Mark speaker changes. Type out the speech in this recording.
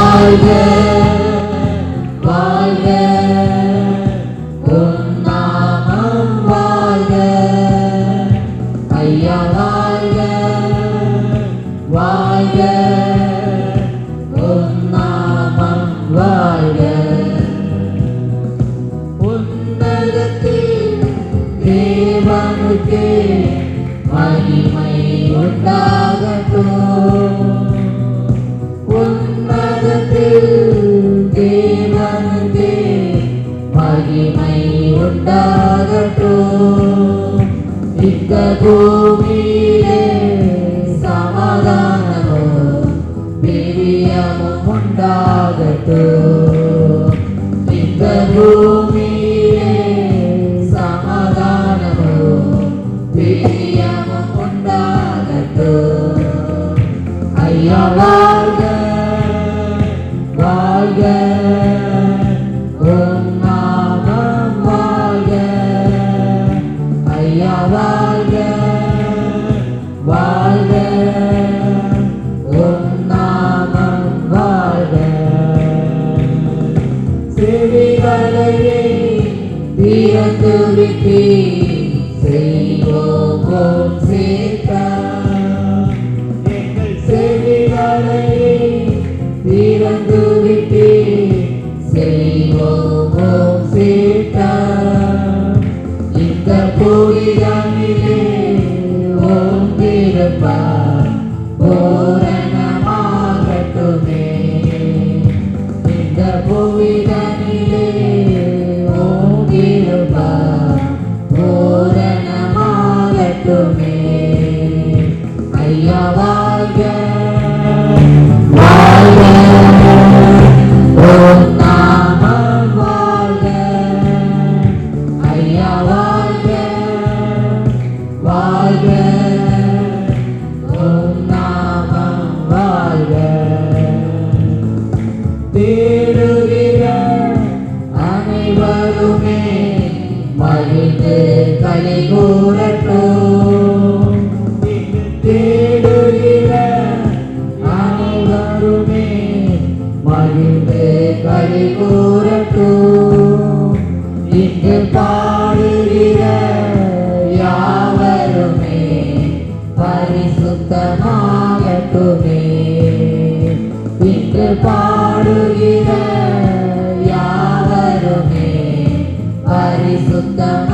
Speaker 1: வாழ்க வாழ்க உம் நாமம் வாழ்க ஐயா வாழ்க வாழ்க உம் நாமம் வாழ்க உன்னதத்தில் தேவனுக்கே மகிமை உண்டாகட்டும் உன்னதத்தில் தேவனுக்கே மகிமை உண்டாகட்டும் இந்த பூமியிலே சமாதானமும் பிரியமும் உண்டாகட்டும் இந்த பூமியிலே சமாதானமும் பிரியமும் உண்டாகட்டும் ஐயா வாழ்க வாழ்க உம் நாமம் வாழ்க ஐயா வாழ்க வாழ்க உம் நாமம் வாழ்க செவிகளையே திறந்து விட்டு செய்வோம் ஓம் சீர்த்தம் எங்கள் செவிகளையே திறந்து விட்டு செய்வோம் ஓம் சீர்த்தம் இந்த புனிதனிலே ஓம் திருப்பார் பூரணமாகட்டுமே இந்த புனிதனிலே ஓம் திருப்பார் பூரணமாகட்டுமே ஐயா வாழ்க வாழ்க ஓம் நாமம் வாழ்க ஐயா வாழ்க வாழ்க ஓம் நாமம் வாழ்க தேடுகிற அனைவருமே மகிழ்ந்து களி கூறட்டும் தேடுகிற அனைவருமே மகிழ்ந்து களி கூறட்டும் இங்கு பாடுகிற யாவருமே பரிசுத்தமாகட்டுமே இங்கு பாடுகிற யாவருமே பரிசுத்தம்